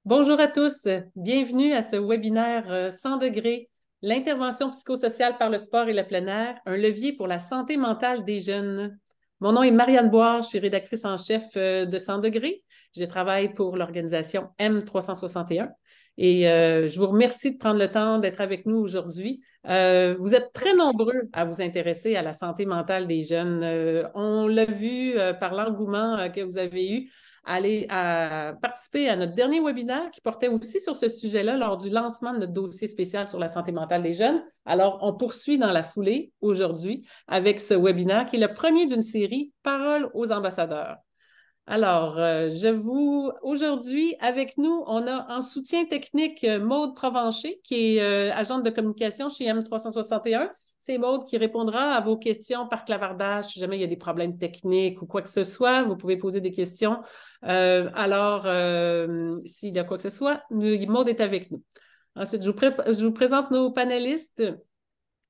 Bonjour à tous, bienvenue à ce webinaire 100 degrés, l'intervention psychosociale par le sport et le plein air, un levier pour la santé mentale des jeunes. Mon nom est Marianne Boire, je suis rédactrice en chef de 100 degrés. Je travaille pour l'organisation M361 et je vous remercie de prendre le temps d'être avec nous aujourd'hui. Vous êtes très nombreux à vous intéresser à la santé mentale des jeunes. On l'a vu par l'engouement que vous avez eu aller participer à notre dernier webinaire qui portait aussi sur ce sujet-là lors du lancement de notre dossier spécial sur la santé mentale des jeunes. Alors, on poursuit dans la foulée aujourd'hui avec ce webinaire qui est le premier d'une série Paroles aux ambassadeurs. Alors, aujourd'hui, avec nous, on a en soutien technique Maude Provencher, qui est agente de communication chez M361. C'est Maude qui répondra à vos questions par clavardage si jamais il y a des problèmes techniques ou quoi que ce soit. Vous pouvez poser des questions. S'il y a quoi que ce soit, Maude est avec nous. Ensuite, je vous présente nos panélistes.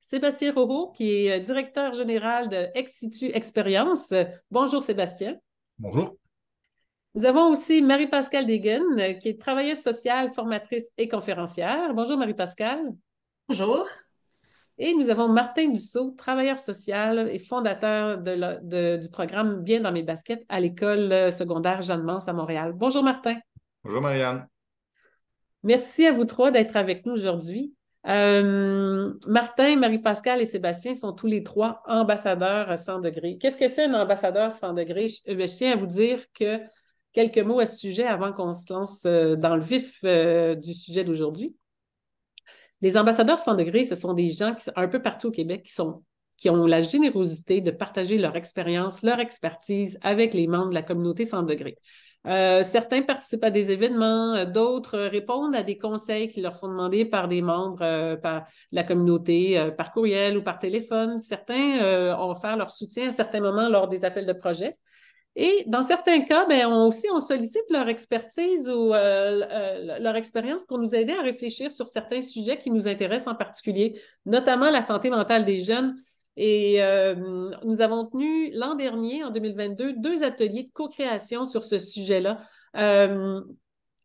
Sébastien Rojo, qui est directeur général de Ex-Situ Expérience. Bonjour Sébastien. Bonjour. Nous avons aussi Marie-Pascale Degen, qui est travailleuse sociale, formatrice et conférencière. Bonjour Marie-Pascale. Bonjour. Et nous avons Martin Dussault, travailleur social et fondateur du programme Bien dans mes baskets à l'école secondaire Jeanne-Mance à Montréal. Bonjour Martin. Bonjour Marianne. Merci à vous trois d'être avec nous aujourd'hui. Martin, Marie-Pascale et Sébastien sont tous les trois ambassadeurs 100 degrés. Qu'est-ce que c'est un ambassadeur 100 degrés? Je tiens à vous dire que quelques mots à ce sujet avant qu'on se lance dans le vif du sujet d'aujourd'hui. Les ambassadeurs 100 degrés, ce sont des gens qui sont un peu partout au Québec qui ont la générosité de partager leur expérience, leur expertise avec les membres de la communauté 100 degrés. Certains participent à des événements, d'autres répondent à des conseils qui leur sont demandés par des membres par la communauté, par courriel ou par téléphone. Certains ont offert leur soutien à certains moments lors des appels de projet. Et dans certains cas, on sollicite leur expertise ou leur expérience pour nous aider à réfléchir sur certains sujets qui nous intéressent en particulier, notamment la santé mentale des jeunes. Et nous avons tenu l'an dernier, en 2022, deux ateliers de co-création sur ce sujet-là.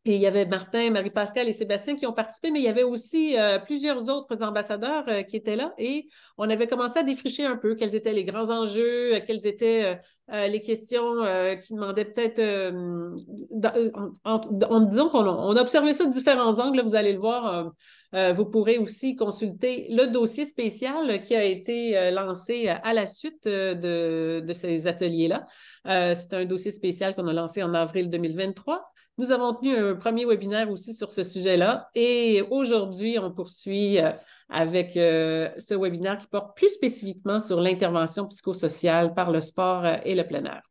Et il y avait Martin, Marie-Pascale et Sébastien qui ont participé, mais il y avait aussi plusieurs autres ambassadeurs qui étaient là et on avait commencé à défricher un peu quels étaient les grands enjeux, quelles étaient les questions qui demandaient peut-être... disons qu'on a observé ça de différents angles, là, vous allez le voir. Vous pourrez aussi consulter le dossier spécial qui a été lancé à la suite de ces ateliers-là. C'est un dossier spécial qu'on a lancé en avril 2023. Nous avons tenu un premier webinaire aussi sur ce sujet-là et aujourd'hui, on poursuit avec ce webinaire qui porte plus spécifiquement sur l'intervention psychosociale par le sport et le plein air.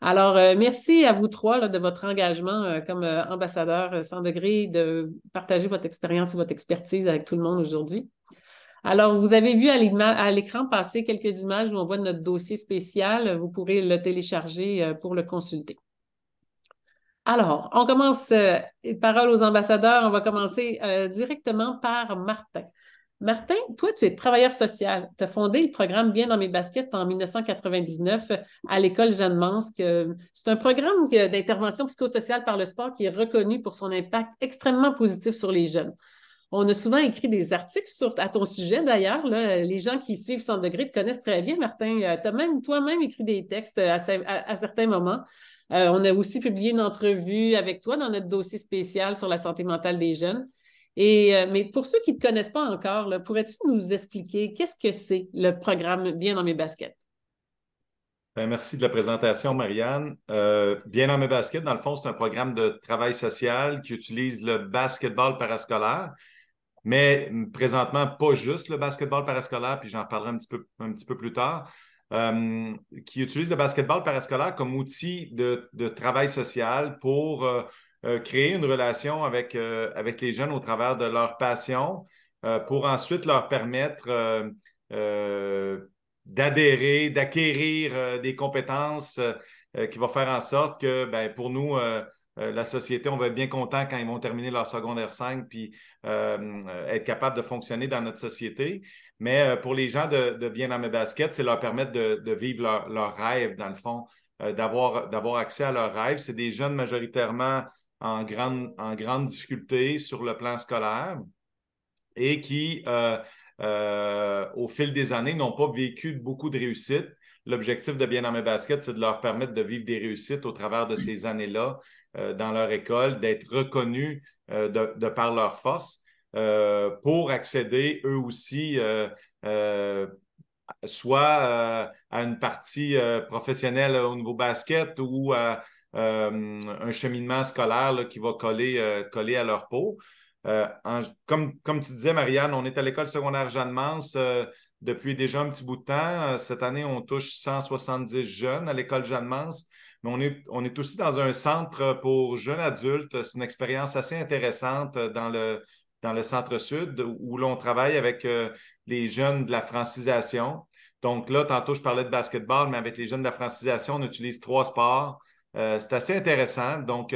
Alors, merci à vous trois là, de votre engagement comme ambassadeur 100 degrés, de partager votre expérience et votre expertise avec tout le monde aujourd'hui. Alors, vous avez vu à l'écran passer quelques images où on voit notre dossier spécial. Vous pourrez le télécharger pour le consulter. Alors, on commence, parole aux ambassadeurs, on va commencer directement par Martin. Martin, toi, tu es travailleur social. Tu as fondé le programme Bien dans mes baskets en 1999 à l'école Jeanne-Mance. C'est un programme d'intervention psychosociale par le sport qui est reconnu pour son impact extrêmement positif sur les jeunes. On a souvent écrit des articles à ton sujet, d'ailleurs. Les gens qui suivent 100 degrés te connaissent très bien, Martin. Tu as même toi-même écrit des textes à certains moments. On a aussi publié une entrevue avec toi dans notre dossier spécial sur la santé mentale des jeunes. Mais pour ceux qui ne te connaissent pas encore, pourrais-tu nous expliquer qu'est-ce que c'est le programme Bien dans mes baskets? Merci de la présentation, Marianne. Bien dans mes baskets, dans le fond, c'est un programme de travail social qui utilise le basketball parascolaire, mais présentement, pas juste le basketball parascolaire, puis j'en reparlerai un petit peu plus tard, qui utilise le basketball parascolaire comme outil de travail social pour créer une relation avec les jeunes au travers de leur passion, pour ensuite leur permettre d'adhérer, d'acquérir des compétences qui vont faire en sorte que, pour nous, la société, on va être bien content quand ils vont terminer leur secondaire 5 puis être capable de fonctionner dans notre société. Mais pour les gens de Bien dans mes baskets, c'est leur permettre de vivre leur rêve, dans le fond, d'avoir accès à leurs rêves. C'est des jeunes majoritairement en grande difficulté sur le plan scolaire et qui, au fil des années, n'ont pas vécu beaucoup de réussite. L'objectif de Bien dans mes baskets, c'est de leur permettre de vivre des réussites au travers de ces années-là dans leur école, d'être reconnus de par leur force pour accéder eux aussi soit à une partie professionnelle au niveau basket ou à un cheminement scolaire là, qui va coller à leur peau. Comme tu disais, Marianne, on est à l'école secondaire Jeanne-Mance depuis déjà un petit bout de temps. Cette année, on touche 170 jeunes à l'école Jeanne-Mance, mais on est aussi dans un centre pour jeunes adultes. C'est une expérience assez intéressante dans le centre-sud où l'on travaille avec les jeunes de la francisation. Donc là, tantôt, je parlais de basketball, mais avec les jeunes de la francisation, on utilise 3 sports. C'est assez intéressant. Donc,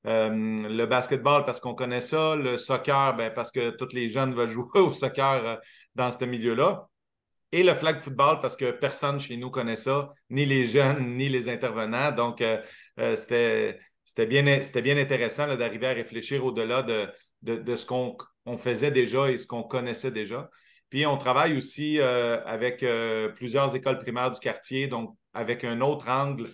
le basketball, parce qu'on connaît ça. Le soccer, ben, parce que tous les jeunes veulent jouer au soccer dans ce milieu-là. Et le flag football, parce que personne chez nous connaît ça, ni les jeunes, ni les intervenants. Donc, c'était bien intéressant là, d'arriver à réfléchir au-delà de ce qu'on faisait déjà et ce qu'on connaissait déjà. Puis, on travaille aussi avec plusieurs écoles primaires du quartier, donc avec un autre angle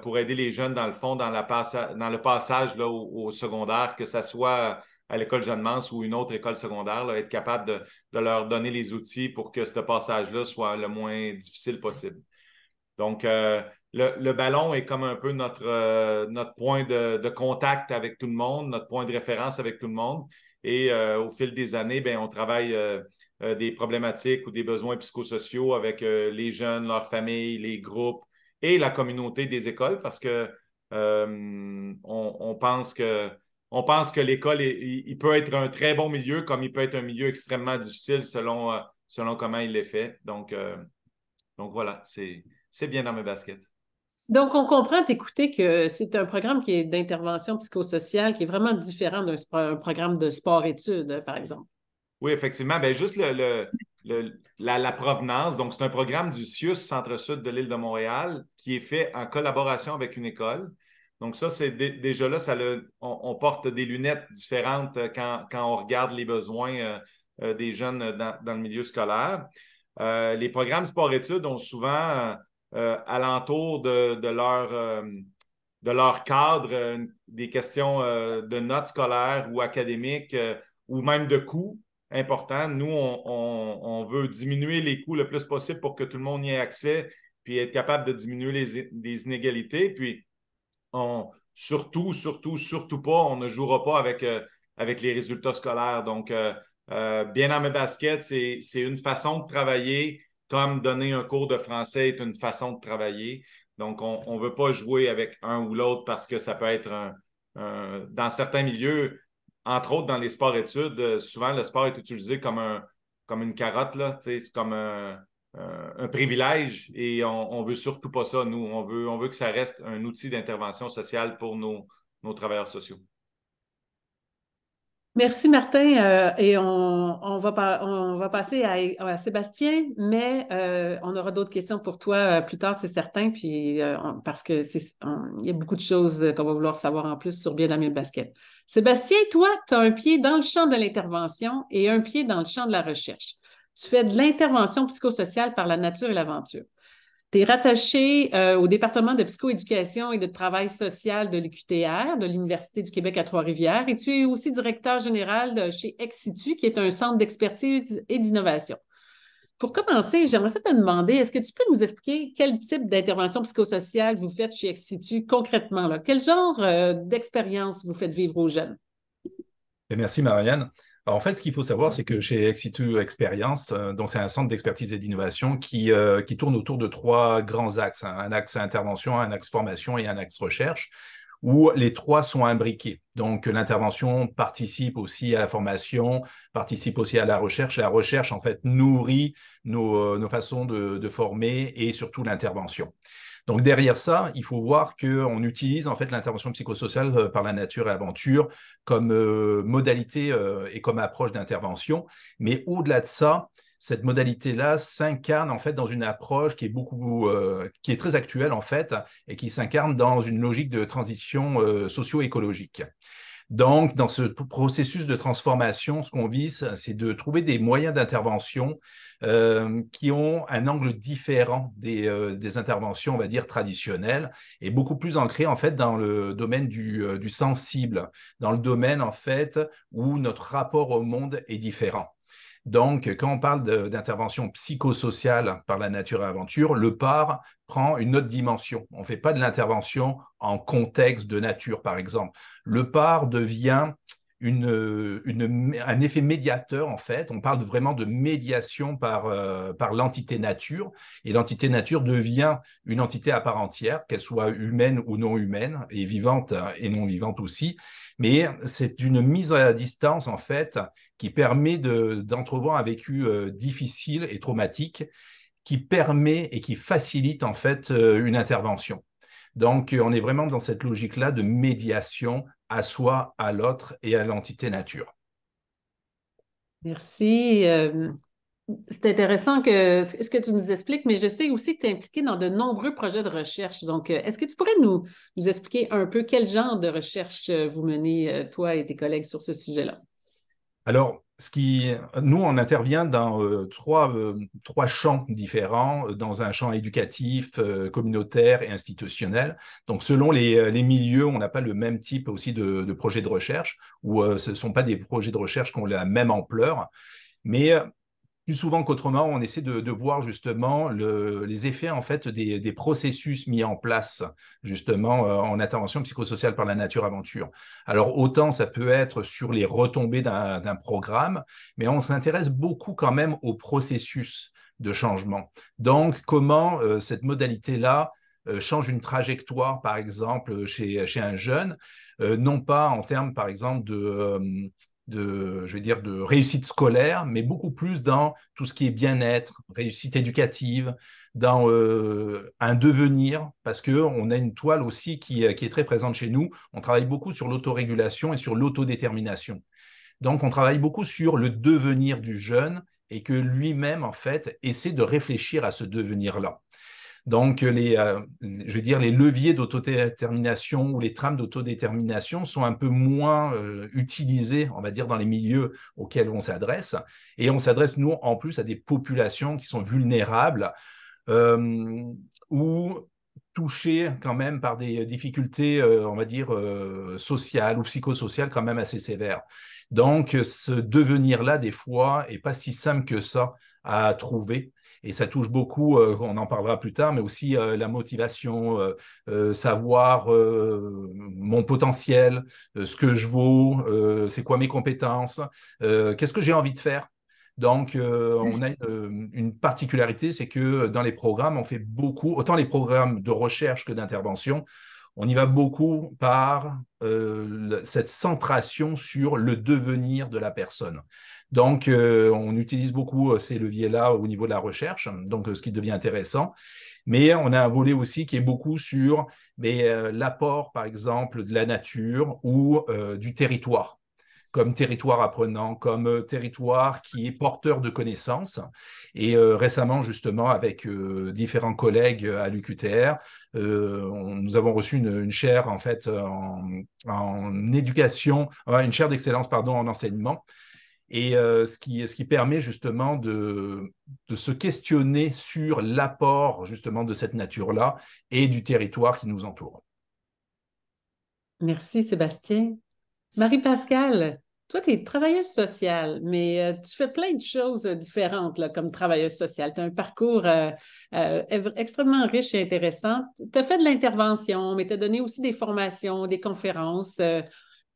pour aider les jeunes, dans le fond, dans le passage là, au secondaire, que ce soit à l'école Jeanne-Mance ou une autre école secondaire, là, être capable de leur donner les outils pour que ce passage-là soit le moins difficile possible. Donc, le ballon est comme un peu notre point de contact avec tout le monde, notre point de référence avec tout le monde. Et au fil des années, bien, on travaille des problématiques ou des besoins psychosociaux avec les jeunes, leurs familles, les groupes et la communauté des écoles parce que on pense que l'école, il peut être un très bon milieu comme il peut être un milieu extrêmement difficile selon comment il est fait. Donc voilà, c'est bien dans mes baskets. Donc, on comprend t'écouter que c'est un programme qui est d'intervention psychosociale qui est vraiment différent d'un programme de sport-études, par exemple. Oui, effectivement. Ben, juste la provenance. Donc, c'est un programme du CIUS, Centre-Sud de l'île de Montréal, qui est fait en collaboration avec une école. Donc, ça, c'est déjà là, on porte des lunettes différentes quand on regarde les besoins des jeunes dans le milieu scolaire. Les programmes sport-études ont souvent, alentour de leur cadre, des questions de notes scolaires ou académiques ou même de coûts importants. Nous, on veut diminuer les coûts le plus possible pour que tout le monde y ait accès, puis être capable de diminuer les inégalités. Puis, surtout pas, on ne jouera pas avec les résultats scolaires. Donc, bien dans mes baskets, c'est une façon de travailler comme donner un cours de français est une façon de travailler. Donc, on ne veut pas jouer avec un ou l'autre parce que ça peut être dans certains milieux, entre autres dans les sports-études, souvent le sport est utilisé comme une carotte, là, c'est comme un privilège et on veut surtout pas ça, nous. On veut que ça reste un outil d'intervention sociale pour nos travailleurs sociaux. Merci, Martin. Et on va passer à Sébastien, mais on aura d'autres questions pour toi plus tard, c'est certain, puis, parce que il y a beaucoup de choses qu'on va vouloir savoir en plus sur Bien dans mes baskets. Sébastien, toi, tu as un pied dans le champ de l'intervention et un pied dans le champ de la recherche. Tu fais de l'intervention psychosociale par la nature et l'aventure. Tu es rattaché au département de psychoéducation et de travail social de l'UQTR, de l'Université du Québec à Trois-Rivières, et tu es aussi directeur général de chez Ex-Situ, qui est un centre d'expertise et d'innovation. Pour commencer, j'aimerais te demander, est-ce que tu peux nous expliquer quel type d'intervention psychosociale vous faites chez Ex-Situ concrètement? Là? Quel genre d'expérience vous faites vivre aux jeunes? Et merci, Marianne. Alors, en fait, ce qu'il faut savoir, c'est que chez Ex-Situ Experience, donc c'est un centre d'expertise et d'innovation qui tourne autour de 3 grands axes, hein. Un axe intervention, un axe formation et un axe recherche, où les 3 sont imbriqués. Donc, l'intervention participe aussi à la formation, participe aussi à la recherche. La recherche, en fait, nourrit nos façons de former et surtout l'intervention. Donc derrière ça, il faut voir qu'on utilise en fait l'intervention psychosociale par la nature et aventure comme modalité et comme approche d'intervention. Mais au-delà de ça, cette modalité-là s'incarne en fait dans une approche qui est très actuelle en fait et qui s'incarne dans une logique de transition socio-écologique. Donc, dans ce processus de transformation, ce qu'on vise, c'est de trouver des moyens d'intervention qui ont un angle différent des interventions, on va dire, traditionnelles, et beaucoup plus ancré, en fait, dans le domaine du sensible, dans le domaine, en fait, où notre rapport au monde est différent. Donc, quand on parle d'intervention psychosociale par la nature et aventure, le PAR prend une autre dimension. On ne fait pas de l'intervention en contexte de nature, par exemple. Le PAR devient un effet médiateur, en fait. On parle vraiment de médiation par l'entité nature. Et l'entité nature devient une entité à part entière, qu'elle soit humaine ou non humaine, et vivante et non vivante aussi. Mais c'est une mise à distance, en fait, qui permet d'entrevoir un vécu difficile et traumatique, qui permet et qui facilite, en fait, une intervention. Donc, on est vraiment dans cette logique-là de médiation à soi, à l'autre et à l'entité nature. Merci. C'est intéressant ce que tu nous expliques, mais je sais aussi que tu es impliqué dans de nombreux projets de recherche. Donc, est-ce que tu pourrais nous expliquer un peu quel genre de recherche vous menez, toi et tes collègues, sur ce sujet-là? Alors, nous, on intervient dans trois champs différents, dans un champ éducatif, communautaire et institutionnel. Donc, selon les milieux, on n'a pas le même type aussi de projets de recherche, ou ce ne sont pas des projets de recherche qui ont la même ampleur. Mais plus souvent qu'autrement, on essaie de voir justement les effets en fait des processus mis en place justement en intervention psychosociale par la nature aventure. Alors autant ça peut être sur les retombées d'un programme, mais on s'intéresse beaucoup quand même au processus de changement. Donc comment cette modalité-là change une trajectoire, par exemple, chez un jeune, non pas en termes, par exemple, je vais dire, de réussite scolaire, mais beaucoup plus dans tout ce qui est bien-être, réussite éducative, dans un devenir, parce qu'on a une toile aussi qui est très présente chez nous. On travaille beaucoup sur l'autorégulation et sur l'autodétermination. Donc, on travaille beaucoup sur le devenir du jeune et que lui-même, en fait, essaie de réfléchir à ce devenir-là. Donc, je veux dire, les leviers d'autodétermination ou les trames d'autodétermination sont un peu moins utilisés, on va dire, dans les milieux auxquels on s'adresse. Et on s'adresse, nous, en plus, à des populations qui sont vulnérables ou touchées quand même par des difficultés, on va dire, sociales ou psychosociales quand même assez sévères. Donc, ce devenir-là, des fois, n'est pas si simple que ça à trouver. Et ça touche beaucoup, on en parlera plus tard, mais aussi la motivation, savoir mon potentiel, ce que je vaux, c'est quoi mes compétences, qu'est-ce que j'ai envie de faire. Donc, on a une particularité, c'est que dans les programmes, on fait beaucoup, autant les programmes de recherche que d'intervention, on y va beaucoup par cette centration sur le devenir de la personne. Donc, on utilise beaucoup ces leviers-là au niveau de la recherche, donc ce qui devient intéressant. Mais on a un volet aussi qui est beaucoup sur l'apport, par exemple, de la nature ou du territoire, comme territoire apprenant, comme territoire qui est porteur de connaissances. Et récemment, justement, avec différents collègues à l'UQTR, nous avons reçu une chaire, en fait, en éducation, une chaire d'excellence, pardon, en enseignement. Et ce qui permet justement de se questionner sur l'apport justement de cette nature-là et du territoire qui nous entoure. Merci, Sébastien. Marie-Pascale, toi, tu es travailleuse sociale, mais tu fais plein de choses différentes là, comme travailleuse sociale. Tu as un parcours extrêmement riche et intéressant. Tu as fait de l'intervention, mais tu as donné aussi des formations, des conférences.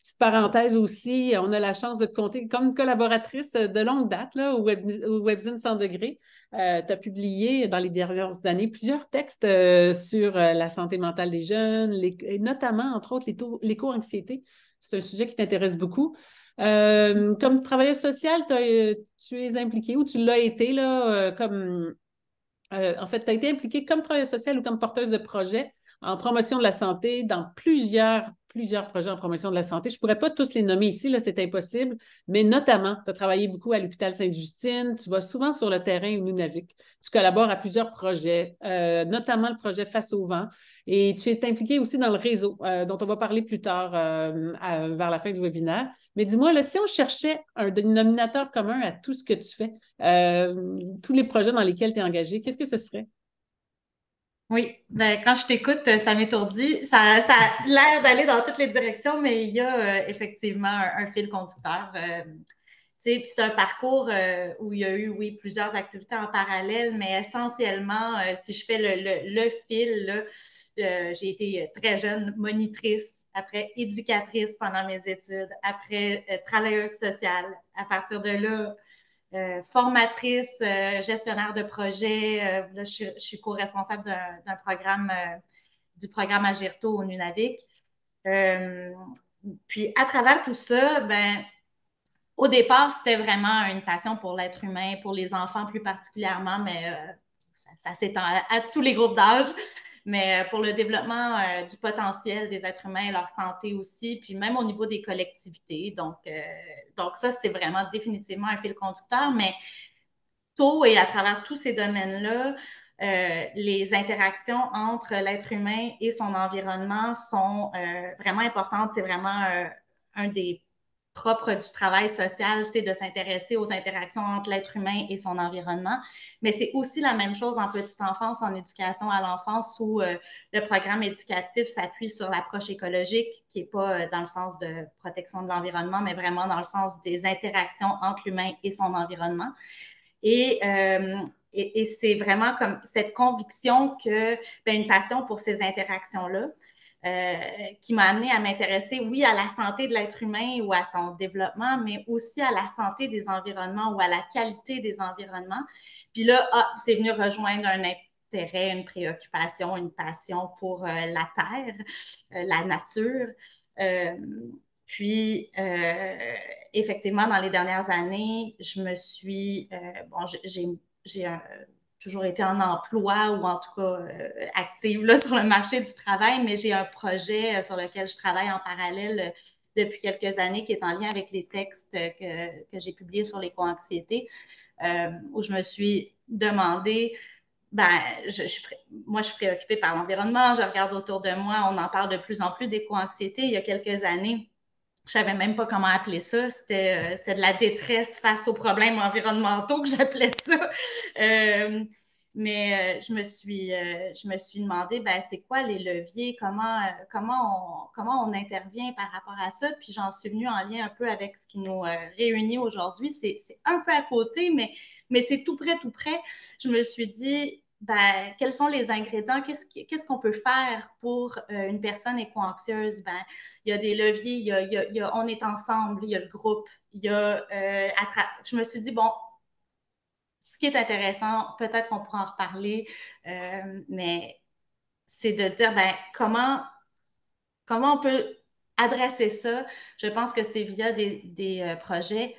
Petite parenthèse aussi, on a la chance de te compter comme collaboratrice de longue date là, au Webzine 100 degrés. Tu as publié dans les dernières années plusieurs textes sur la santé mentale des jeunes, et notamment, entre autres, l'éco-anxiété. C'est un sujet qui t'intéresse beaucoup. Comme travailleuse sociale, tu es impliquée ou tu l'as été là, en fait, tu as été impliquée comme travailleuse sociale ou comme porteuse de projet en promotion de la santé dans plusieurs projets en promotion de la santé. Je ne pourrais pas tous les nommer ici, là, c'est impossible, mais notamment, tu as travaillé beaucoup à l'hôpital Sainte-Justine, tu vas souvent sur le terrain au Nunavik, tu collabores à plusieurs projets, notamment le projet Face au vent, et tu es impliqué aussi dans le réseau, dont on va parler plus tard vers la fin du webinaire. Mais dis-moi, là, si on cherchait un dénominateur commun à tout ce que tu fais, tous les projets dans lesquels tu es engagé, qu'est-ce que ce serait? Oui, ben, quand je t'écoute, ça m'étourdit. Ça a l'air d'aller dans toutes les directions, mais il y a effectivement un fil conducteur. Puis c'est un parcours où il y a eu, oui, plusieurs activités en parallèle, mais essentiellement, si je fais le fil, là, j'ai été très jeune monitrice, après éducatrice pendant mes études, après travailleuse sociale. À partir de là, formatrice, gestionnaire de projet. Là, je suis co-responsable d'un programme, du programme Agirto au Nunavik. Puis, à travers tout ça, ben, au départ, c'était vraiment une passion pour l'être humain, pour les enfants plus particulièrement, mais ça s'étend à tous les groupes d'âge. Mais pour le développement du potentiel des êtres humains et leur santé aussi, puis même au niveau des collectivités. Donc ça, c'est vraiment définitivement un fil conducteur, mais tôt et à travers tous ces domaines-là, les interactions entre l'être humain et son environnement sont vraiment importantes. C'est vraiment un des propres du travail social, c'est de s'intéresser aux interactions entre l'être humain et son environnement. Mais c'est aussi la même chose en petite enfance, en éducation à l'enfance, où le programme éducatif s'appuie sur l'approche écologique, qui n'est pas dans le sens de protection de l'environnement, mais vraiment dans le sens des interactions entre l'humain et son environnement. Et c'est vraiment comme cette conviction que une passion pour ces interactions-là qui m'a amenée à m'intéresser, oui, à la santé de l'être humain ou à son développement, mais aussi à la santé des environnements ou à la qualité des environnements. Puis là, c'est venu rejoindre un intérêt, une préoccupation, une passion pour la terre, la nature. Puis, effectivement, dans les dernières années, je me suis... bon, j'ai toujours été en emploi ou en tout cas active là, sur le marché du travail, mais j'ai un projet sur lequel je travaille en parallèle depuis quelques années qui est en lien avec les textes que j'ai publiés sur l'éco-anxiété, où je me suis demandé moi, je suis préoccupée par l'environnement, je regarde autour de moi, on en parle de plus en plus d'éco-anxiété. Il y a quelques années, je savais même pas comment appeler ça. C'était de la détresse face aux problèmes environnementaux que j'appelais ça. Mais je me suis demandé, c'est quoi les leviers, comment on intervient par rapport à ça. Puis j'en suis venue en lien un peu avec ce qui nous réunit aujourd'hui. C'est un peu à côté, mais c'est tout près, tout près. Je me suis dit, quels sont les ingrédients? Qu'est-ce qu'on peut faire pour une personne éco-anxieuse? Il y a des leviers, on est ensemble, il y a le groupe, je me suis dit, bon, ce qui est intéressant, peut-être qu'on pourra en reparler, mais c'est de dire, comment on peut adresser ça? Je pense que c'est via des projets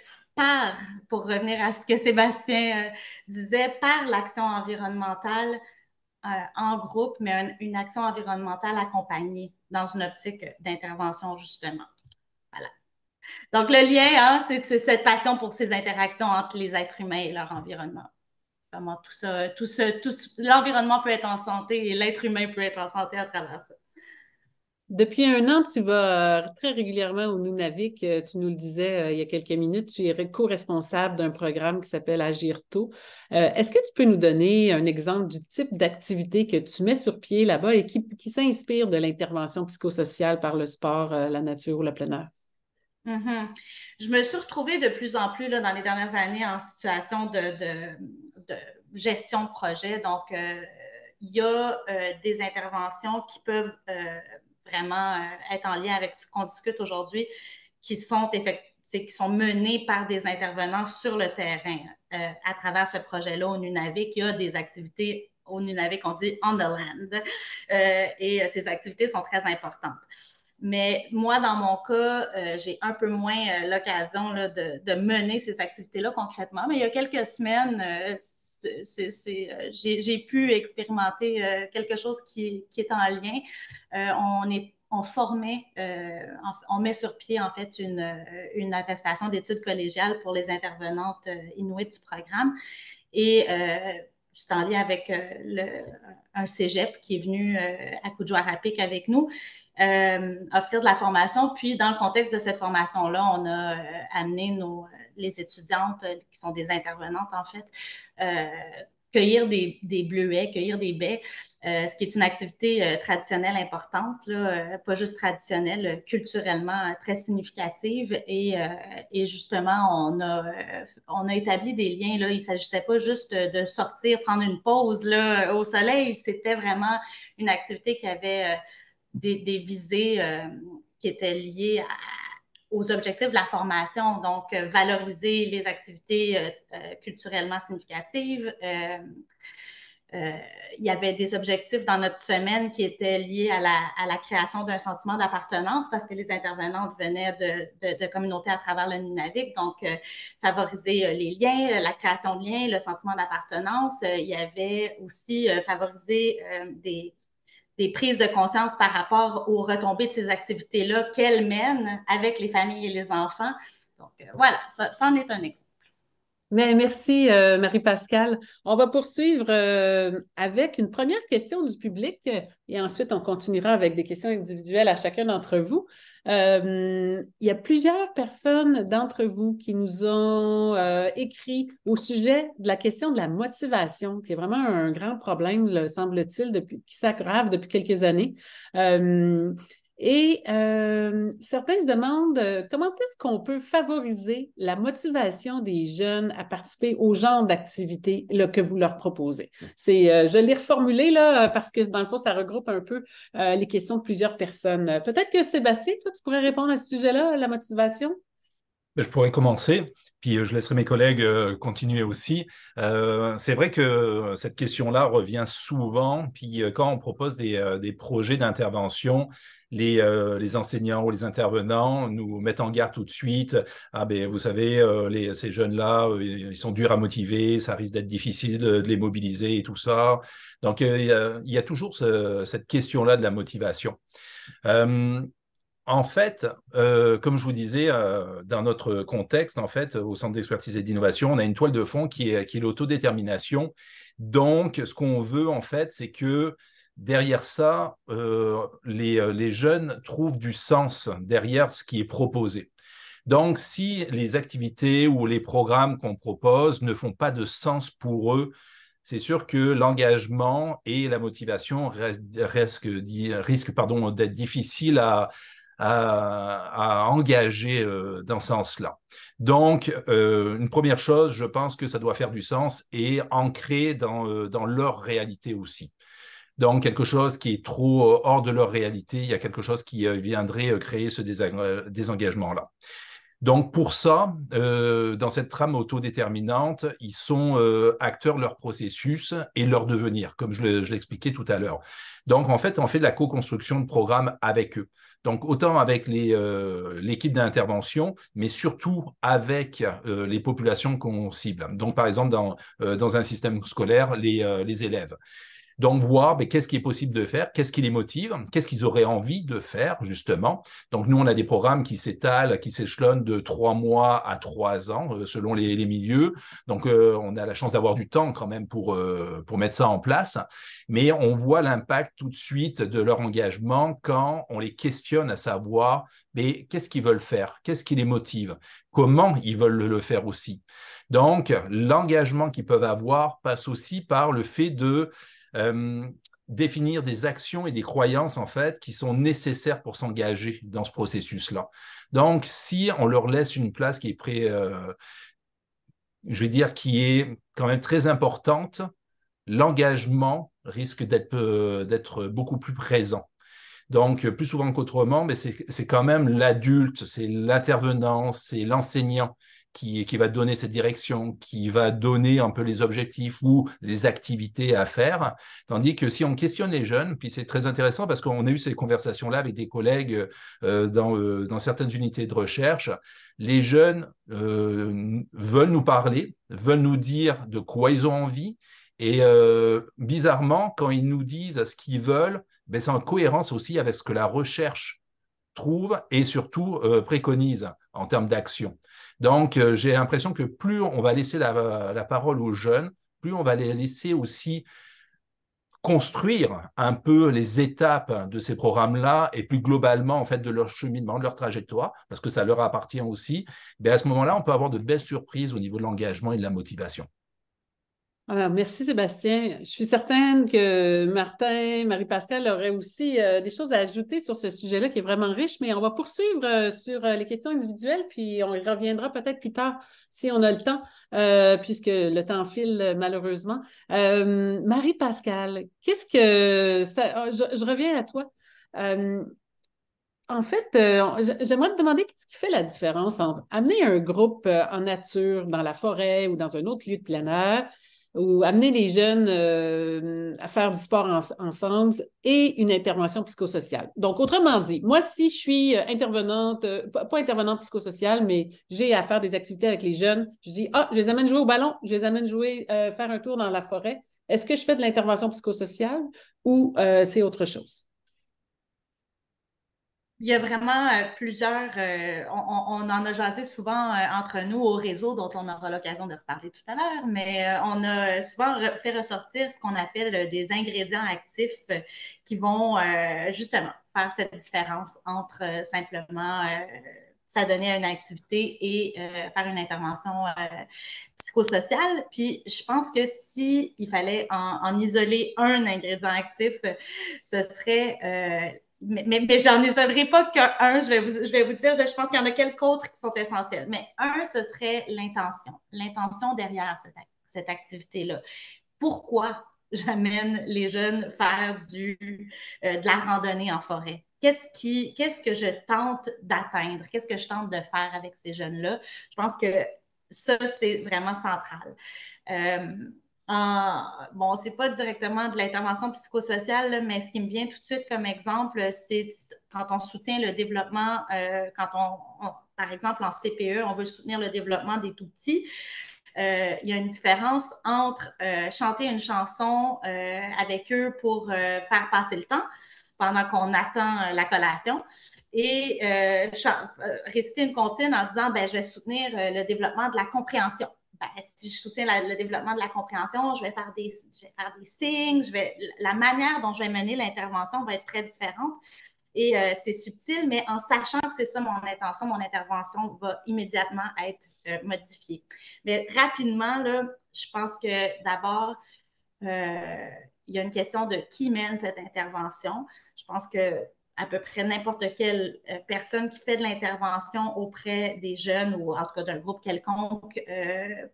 pour revenir à ce que Sébastien disait, par l'action environnementale en groupe, mais une action environnementale accompagnée dans une optique d'intervention, justement. Voilà. Donc, le lien, hein, c'est cette passion pour ces interactions entre les êtres humains et leur environnement. Comment l'environnement peut être en santé et l'être humain peut être en santé à travers ça. Depuis un an, tu vas très régulièrement au Nunavik. Tu nous le disais il y a quelques minutes, tu es co-responsable d'un programme qui s'appelle Agirto. Est-ce que tu peux nous donner un exemple du type d'activité que tu mets sur pied là-bas et qui s'inspire de l'intervention psychosociale par le sport, la nature ou le plein air? Mm-hmm. Je me suis retrouvée de plus en plus là, dans les dernières années en situation de gestion de projet. Donc, il y a des interventions qui peuvent vraiment être en lien avec ce qu'on discute aujourd'hui, qui sont menées par des intervenants sur le terrain. À travers ce projet-là au Nunavik, il y a des activités au Nunavik, on dit on the land, et ces activités sont très importantes. Mais moi, dans mon cas, j'ai un peu moins l'occasion là, de mener ces activités-là concrètement. Mais il y a quelques semaines, j'ai pu expérimenter quelque chose qui est en lien. On formait, on met sur pied en fait une attestation d'études collégiales pour les intervenantes inuites du programme. Et c'est en lien avec un cégep qui est venu à Kuujjuarapik avec nous, offrir de la formation. Puis, dans le contexte de cette formation-là, on a amené les étudiantes qui sont des intervenantes, en fait, cueillir des bleuets, cueillir des baies, ce qui est une activité traditionnelle importante, là, pas juste traditionnelle, culturellement très significative. Et justement, on a établi des liens. Là. Il ne s'agissait pas juste de sortir, prendre une pause là, au soleil. C'était vraiment une activité qui avait des visées qui étaient liées aux objectifs de la formation, donc valoriser les activités culturellement significatives. Il y avait des objectifs dans notre semaine qui étaient liés à la création d'un sentiment d'appartenance parce que les intervenantes venaient de communautés à travers le Nunavik, donc favoriser les liens, la création de liens, le sentiment d'appartenance. Il y avait aussi favoriser des prises de conscience par rapport aux retombées de ces activités-là qu'elles mènent avec les familles et les enfants. Donc, voilà, ça en est un exemple. Mais merci, Marie-Pascale. On va poursuivre avec une première question du public et ensuite on continuera avec des questions individuelles à chacun d'entre vous. Il y a plusieurs personnes d'entre vous qui nous ont écrit au sujet de la question de la motivation, qui est vraiment un grand problème, semble-t-il, qui s'aggrave depuis quelques années. Et certains se demandent comment est-ce qu'on peut favoriser la motivation des jeunes à participer au genre d'activités que vous leur proposez. Je l'ai reformulé là, parce que dans le fond, ça regroupe un peu les questions de plusieurs personnes. Peut-être que Sébastien, toi, tu pourrais répondre à ce sujet-là, la motivation? Je pourrais commencer, puis je laisserai mes collègues continuer aussi. C'est vrai que cette question-là revient souvent, puis quand on propose des projets d'intervention, les enseignants ou les intervenants nous mettent en garde tout de suite. Ah ben, vous savez, ces jeunes-là, ils sont durs à motiver, ça risque d'être difficile de les mobiliser et tout ça. Donc, il y a toujours cette question-là de la motivation. En fait, comme je vous disais, dans notre contexte, en fait, au Centre d'expertise et d'innovation, on a une toile de fond qui est l'autodétermination. Donc, ce qu'on veut, en fait, c'est que derrière ça, les jeunes trouvent du sens derrière ce qui est proposé. Donc, si les activités ou les programmes qu'on propose ne font pas de sens pour eux, c'est sûr que l'engagement et la motivation risquent d'être difficiles à engager dans ce sens-là. Donc, une première chose, je pense que ça doit faire du sens et ancrer dans leur réalité aussi. Donc, quelque chose qui est trop hors de leur réalité, il y a quelque chose qui viendrait créer ce désengagement-là. Donc, pour ça, dans cette trame autodéterminante, ils sont acteurs de leur processus et leur devenir, comme je l'expliquais tout à l'heure. Donc, en fait, on fait de la co-construction de programmes avec eux. Donc, autant avec l'équipe d'intervention, mais surtout avec les populations qu'on cible. Donc, par exemple, dans un système scolaire, les élèves. Donc, voir qu'est-ce qui est possible de faire, qu'est-ce qui les motive, qu'est-ce qu'ils auraient envie de faire, justement. Donc, nous, on a des programmes qui s'étalent, qui s'échelonnent de 3 mois à 3 ans, selon les milieux. Donc, on a la chance d'avoir du temps quand même pour mettre ça en place. Mais on voit l'impact tout de suite de leur engagement quand on les questionne à savoir qu'est-ce qu'ils veulent faire, qu'est-ce qui les motive, comment ils veulent le faire aussi. Donc, l'engagement qu'ils peuvent avoir passe aussi par le fait de définir des actions et des croyances en fait qui sont nécessaires pour s'engager dans ce processus-là. Donc, si on leur laisse une place qui est je vais dire qui est quand même très importante, l'engagement risque d'être beaucoup plus présent. Donc, plus souvent qu'autrement, mais c'est quand même l'adulte, c'est l'intervenant, c'est l'enseignant qui va donner cette direction, qui va donner un peu les objectifs ou les activités à faire. Tandis que si on questionne les jeunes, puis c'est très intéressant parce qu'on a eu ces conversations-là avec des collègues dans certaines unités de recherche, les jeunes veulent nous parler, veulent nous dire de quoi ils ont envie. Et bizarrement, quand ils nous disent ce qu'ils veulent, ben, c'est en cohérence aussi avec ce que la recherche trouve et surtout préconise en termes d'action. Donc, j'ai l'impression que plus on va laisser la parole aux jeunes, plus on va les laisser aussi construire un peu les étapes de ces programmes-là et plus globalement en fait de leur cheminement, de leur trajectoire, parce que ça leur appartient aussi. Ben, à ce moment-là, on peut avoir de belles surprises au niveau de l'engagement et de la motivation. Alors, merci Sébastien. Je suis certaine que Martin, Marie-Pascale auraient aussi des choses à ajouter sur ce sujet-là qui est vraiment riche, mais on va poursuivre sur les questions individuelles, puis on y reviendra peut-être plus tard si on a le temps, puisque le temps file malheureusement. Marie-Pascale, qu'est-ce que ça... je reviens à toi. En fait, j'aimerais te demander qu'est-ce qui fait la différence entre amener un groupe en nature, dans la forêt ou dans un autre lieu de plein air, ou amener les jeunes à faire du sport ensemble et une intervention psychosociale. Donc, autrement dit, moi, si je suis intervenante, pas intervenante psychosociale, mais j'ai à faire des activités avec les jeunes, je dis, je les amène jouer au ballon, je les amène jouer, faire un tour dans la forêt. Est-ce que je fais de l'intervention psychosociale ou c'est autre chose? Il y a vraiment plusieurs, on en a jasé souvent entre nous au réseau, dont on aura l'occasion de reparler tout à l'heure, mais on a souvent fait ressortir ce qu'on appelle des ingrédients actifs qui vont justement faire cette différence entre simplement s'adonner à une activité et faire une intervention psychosociale. Puis je pense que si il fallait en isoler un ingrédient actif, ce serait mais j'en isolerai pas qu'un, je vais vous dire, je pense qu'il y en a quelques autres qui sont essentiels. Mais un, ce serait l'intention derrière cette activité-là. Pourquoi j'amène les jeunes faire de la randonnée en forêt? Qu'est-ce que je tente d'atteindre? Qu'est-ce que je tente de faire avec ces jeunes-là? Je pense que ça, c'est vraiment central. Bon, c'est pas directement de l'intervention psychosociale, là, mais ce qui me vient tout de suite comme exemple, c'est quand on soutient le développement, par exemple en CPE, on veut soutenir le développement des tout-petits. Il y a une différence entre chanter une chanson avec eux pour faire passer le temps pendant qu'on attend la collation et réciter une comptine en disant je vais soutenir le développement de la compréhension. Si je soutiens le développement de la compréhension, je vais faire des signes, la manière dont je vais mener l'intervention va être très différente. Et c'est subtil, mais en sachant que c'est ça mon intention, mon intervention va immédiatement être modifiée. Mais rapidement, là, je pense que d'abord, il y a une question de qui mène cette intervention. Je pense que à peu près n'importe quelle personne qui fait de l'intervention auprès des jeunes ou en tout cas d'un groupe quelconque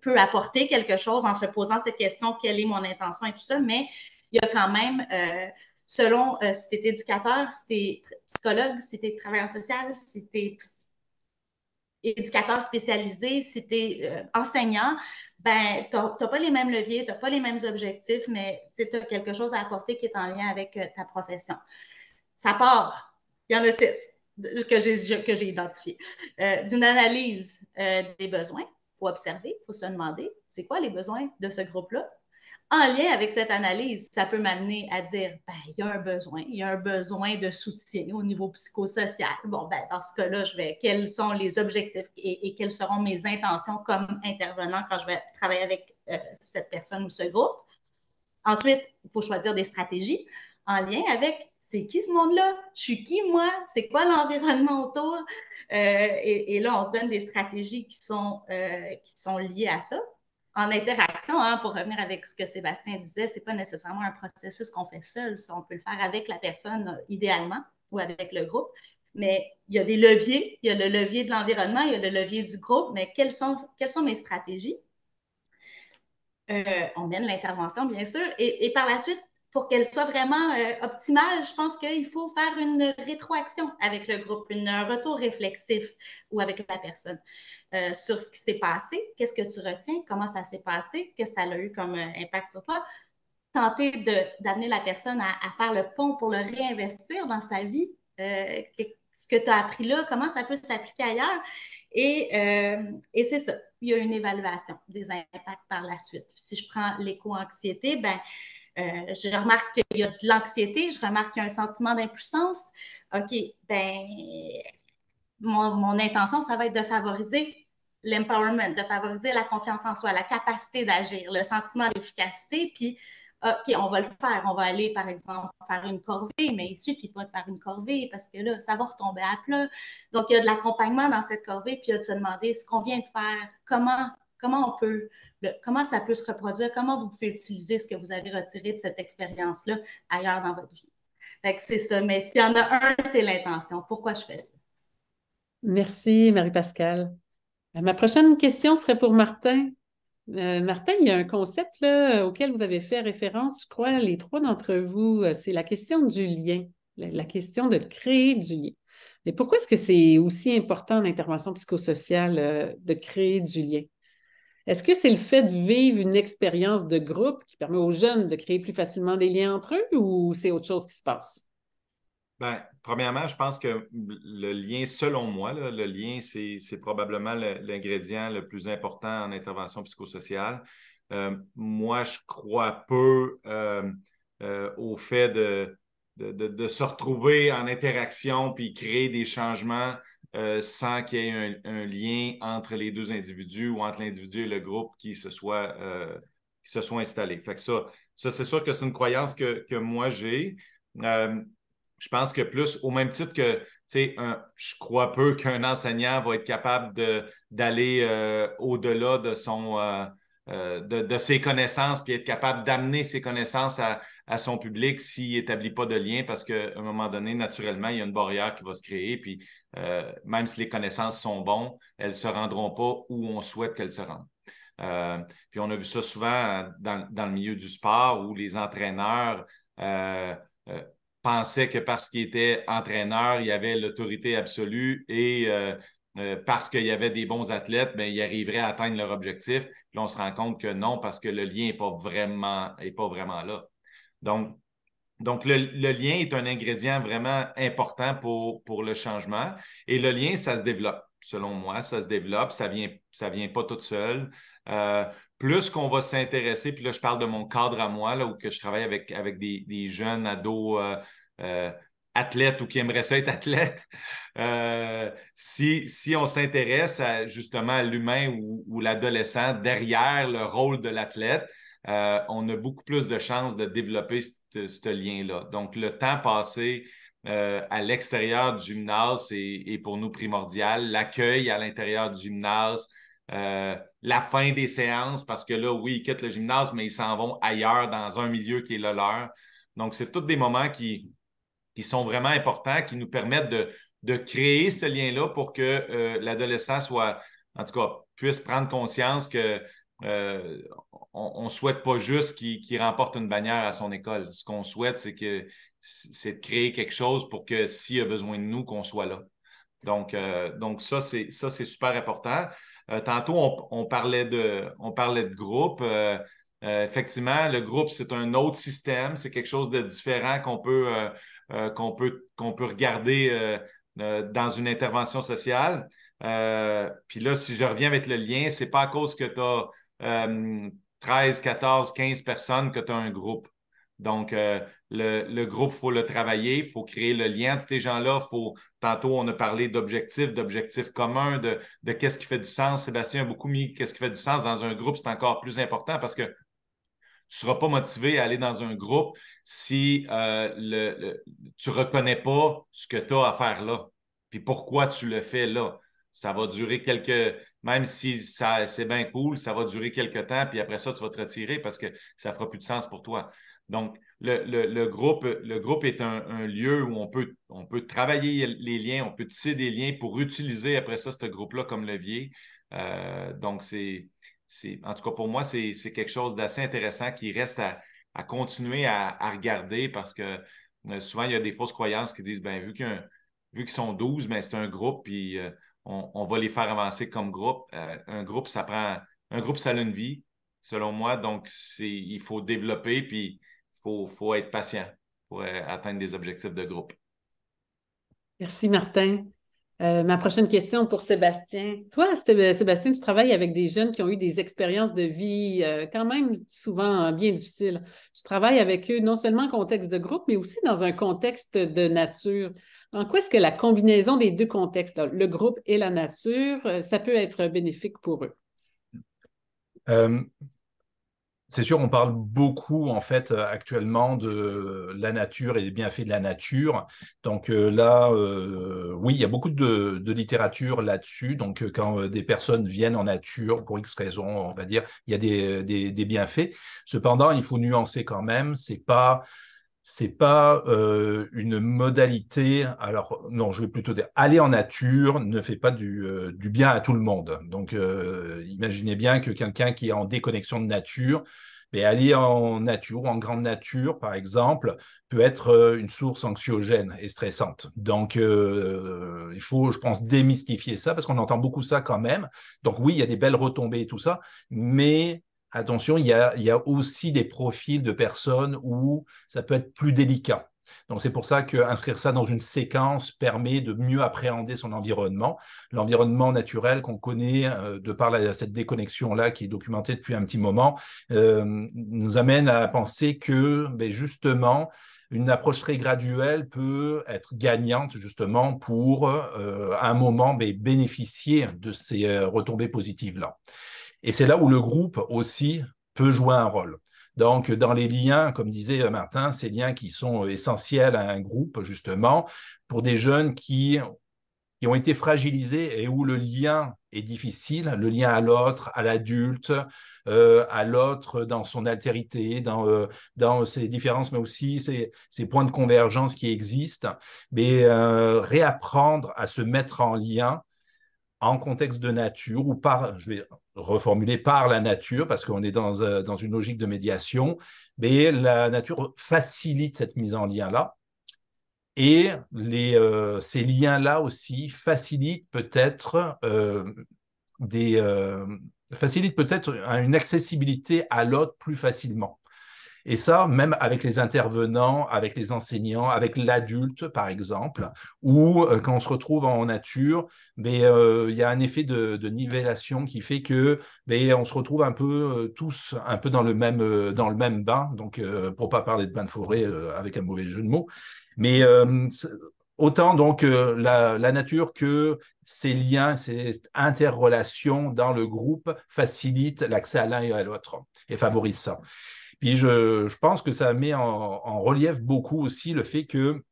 peut apporter quelque chose en se posant cette question, quelle est mon intention et tout ça, mais il y a quand même, selon si tu es éducateur, si tu es psychologue, si tu es travailleur social, si tu es éducateur spécialisé, si tu es enseignant, tu n'as pas les mêmes leviers, tu n'as pas les mêmes objectifs, mais tu as quelque chose à apporter qui est en lien avec ta profession. Ça part, il y en a 6 que j'ai identifiés, d'une analyse des besoins. Il faut observer, il faut se demander, c'est quoi les besoins de ce groupe-là? En lien avec cette analyse, ça peut m'amener à dire, il y a un besoin de soutien au niveau psychosocial. Bon, dans ce cas-là, quels sont les objectifs et quelles seront mes intentions comme intervenant quand je vais travailler avec cette personne ou ce groupe. Ensuite, il faut choisir des stratégies en lien avec c'est qui ce monde-là? Je suis qui, moi? C'est quoi l'environnement autour? Et là, on se donne des stratégies qui sont liées à ça. En interaction, pour revenir avec ce que Sébastien disait, c'est pas nécessairement un processus qu'on fait seul. Ça, on peut le faire avec la personne, idéalement, ou avec le groupe. Mais il y a des leviers. Il y a le levier de l'environnement, il y a le levier du groupe. Mais quelles sont mes stratégies? On mène l'intervention, bien sûr. Et par la suite, pour qu'elle soit vraiment optimale, je pense qu'il faut faire une rétroaction avec le groupe, un retour réflexif ou avec la personne sur ce qui s'est passé, qu'est-ce que tu retiens, comment ça s'est passé, qu'est-ce que ça a eu comme impact sur toi. Tenter d'amener la personne à faire le pont pour le réinvestir dans sa vie, ce que tu as appris là, comment ça peut s'appliquer ailleurs. Et c'est ça, il y a une évaluation des impacts par la suite. Si je prends l'éco-anxiété, ben, je remarque qu'il y a de l'anxiété, je remarque qu'il y a un sentiment d'impuissance. OK, ben, mon intention, ça va être de favoriser l'empowerment, de favoriser la confiance en soi, la capacité d'agir, le sentiment d'efficacité, puis OK, on va le faire. On va aller, par exemple, faire une corvée, mais il ne suffit pas de faire une corvée parce que là, ça va retomber à plat. Donc, il y a de l'accompagnement dans cette corvée, puis il y a de se demander ce qu'on vient de faire, comment ça peut se reproduire, comment vous pouvez utiliser ce que vous avez retiré de cette expérience-là ailleurs dans votre vie. Fait que c'est ça. Mais s'il y en a un, c'est l'intention. Pourquoi je fais ça? Merci, Marie-Pascale. Ma prochaine question serait pour Martin. Martin, il y a un concept là, auquel vous avez fait référence, je crois, les trois d'entre vous, c'est la question du lien, la question de créer du lien. Mais pourquoi est-ce que c'est aussi important en intervention psychosociale de créer du lien? Est-ce que c'est le fait de vivre une expérience de groupe qui permet aux jeunes de créer plus facilement des liens entre eux ou c'est autre chose qui se passe? Bien, premièrement, je pense que le lien, selon moi, là, le lien, c'est probablement l'ingrédient le plus important en intervention psychosociale. Moi, je crois peu au fait de se retrouver en interaction puis créer des changements sans qu'il y ait un lien entre les deux individus ou entre l'individu et le groupe qui se soit installé. Fait que ça c'est sûr que c'est une croyance que moi j'ai. Je pense que plus, au même titre que, tu sais, je crois peu qu'un enseignant va être capable d'aller au-delà de de ses connaissances, puis être capable d'amener ses connaissances à son public s'il n'établit pas de lien, parce qu'à un moment donné, naturellement, il y a une barrière qui va se créer, puis même si les connaissances sont bonnes, elles ne se rendront pas où on souhaite qu'elles se rendent. Puis on a vu ça souvent dans le milieu du sport où les entraîneurs pensait que parce qu'il était entraîneur, il avait l'autorité absolue et parce qu'il y avait des bons athlètes, bien, il arriverait à atteindre leur objectif. Puis on se rend compte que non, parce que le lien n'est pas vraiment là. Donc le lien est un ingrédient vraiment important pour le changement. Et le lien, ça se développe. Selon moi, ça se développe. Ça vient pas tout seul. Plus qu'on va s'intéresser, puis là, je parle de mon cadre à moi, là, où que je travaille avec des jeunes ados athlètes ou qui aimeraient ça être athlètes. Si on s'intéresse justement à l'humain ou l'adolescent derrière le rôle de l'athlète, on a beaucoup plus de chances de développer ce lien-là. Donc, le temps passé à l'extérieur du gymnase est pour nous primordial. L'accueil à l'intérieur du gymnase, la fin des séances, parce que là, oui, ils quittent le gymnase, mais ils s'en vont ailleurs dans un milieu qui est le leur. Donc, c'est tous des moments qui sont vraiment importants, qui nous permettent de créer ce lien-là pour que l'adolescent en tout cas, puisse prendre conscience que on ne souhaite pas juste qu'il remporte une bannière à son école. Ce qu'on souhaite, c'est de créer quelque chose pour que s'il a besoin de nous, qu'on soit là. Donc ça, c'est super important. Tantôt, on parlait de groupe. Effectivement, le groupe, c'est un autre système. C'est quelque chose de différent qu'on peut regarder dans une intervention sociale. Puis là, si je reviens avec le lien, c'est pas à cause que tu as 13, 14, 15 personnes que tu as un groupe. Donc, le groupe, il faut le travailler, il faut créer le lien entre ces gens-là. Tantôt, on a parlé d'objectifs communs, de qu'est-ce qui fait du sens. Sébastien a beaucoup mis qu'est-ce qui fait du sens dans un groupe, c'est encore plus important parce que tu ne seras pas motivé à aller dans un groupe si tu ne reconnais pas ce que tu as à faire là. Puis pourquoi tu le fais là. Ça va durer même si c'est bien cool, ça va durer quelques temps, puis après ça, tu vas te retirer parce que ça ne fera plus de sens pour toi. Donc, le groupe est un lieu où on peut travailler les liens, on peut tisser des liens pour utiliser après ça ce groupe-là comme levier. Donc, en tout cas, pour moi, c'est quelque chose d'assez intéressant qui reste à continuer à regarder parce que souvent, il y a des fausses croyances qui disent, ben, vu qu'ils sont 12, ben, c'est un groupe, puis on va les faire avancer comme groupe. Un groupe, ça a une vie, selon moi, donc il faut développer, puis faut être patient pour atteindre des objectifs de groupe. Merci, Martin. Ma prochaine question pour Sébastien. Toi, Sébastien, tu travailles avec des jeunes qui ont eu des expériences de vie quand même souvent bien difficiles. Tu travailles avec eux non seulement en contexte de groupe, mais aussi dans un contexte de nature. En quoi est-ce que la combinaison des deux contextes, le groupe et la nature, ça peut être bénéfique pour eux? C'est sûr, on parle beaucoup en fait actuellement de la nature et des bienfaits de la nature. Donc là, oui, il y a beaucoup de littérature là-dessus. Donc quand des personnes viennent en nature pour X raisons, on va dire, il y a des bienfaits. Cependant, il faut nuancer quand même. C'est pas une modalité. Alors non, je vais plutôt dire aller en nature ne fait pas du bien à tout le monde. Donc imaginez bien que quelqu'un qui est en déconnexion de nature, mais aller en nature, en grande nature par exemple, peut être une source anxiogène et stressante. Donc il faut, je pense, démystifier ça parce qu'on entend beaucoup ça quand même. Donc oui, il y a des belles retombées et tout ça, mais attention, il y a aussi des profils de personnes où ça peut être plus délicat. Donc, c'est pour ça qu'inscrire ça dans une séquence permet de mieux appréhender son environnement. L'environnement naturel qu'on connaît de par cette déconnexion-là qui est documentée depuis un petit moment nous amène à penser que justement, une approche très graduelle peut être gagnante justement pour à un moment bénéficier de ces retombées positives-là. Et c'est là où le groupe aussi peut jouer un rôle. Donc, dans les liens, comme disait Martin, ces liens qui sont essentiels à un groupe, justement, pour des jeunes qui ont été fragilisés et où le lien est difficile, le lien à l'autre, à l'adulte, à l'autre dans son altérité, dans ses différences, mais aussi ses points de convergence qui existent, mais réapprendre à se mettre en lien en contexte de nature ou je vais reformuler par la nature parce qu'on est dans une logique de médiation, mais la nature facilite cette mise en lien-là. Et ces liens-là aussi facilitent peut-être une accessibilité à l'autre plus facilement. Et ça, même avec les intervenants, avec les enseignants, avec l'adulte, par exemple, ou quand on se retrouve en nature, il y a un effet de nivellation qui fait que on se retrouve un peu tous un peu dans le même bain, donc pour ne pas parler de bain de forêt avec un mauvais jeu de mots. Mais autant donc la nature que ces liens, ces interrelations dans le groupe facilitent l'accès à l'un et à l'autre et favorisent ça. Puis je pense que ça met en relief beaucoup aussi le fait que